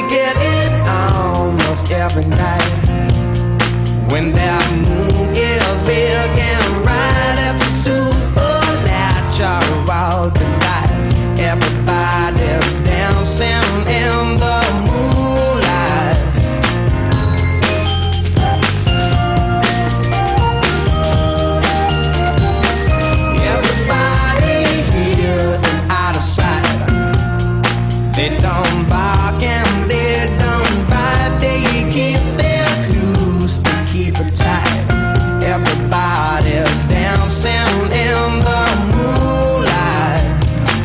get it almost every night. When that moon is big and bright, it's a supernatural delight. Everybody's dancing in the moonlight. Everybody here is out of sight. They don't bark and they don't bite. They keep their screws to keep it tight. Everybody's dancing in the moonlight.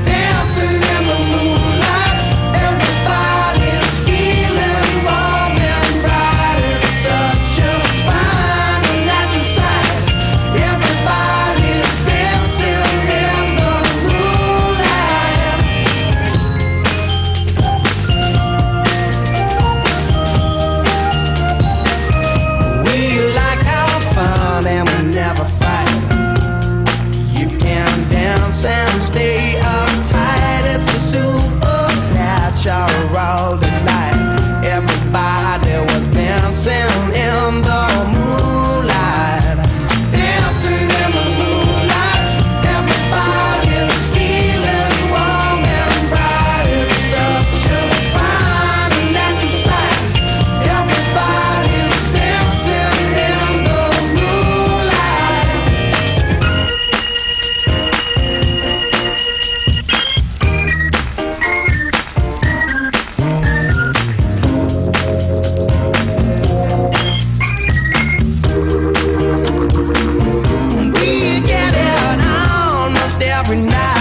Dancing in the moonlight. Everybody's feeling warm and bright. It's such a fine and natural sight. Everybody's dancing in the moonlight. We like our fun and we never fight. You can dance and stay uptight. It's a supernatural delight. Everybody was dancing in the moonlight. Dancing in the moonlight. Everybody's feeling warm and bright. It's such a fine and natural sight. Everybody's dancing in the moonlight. We get it almost every night.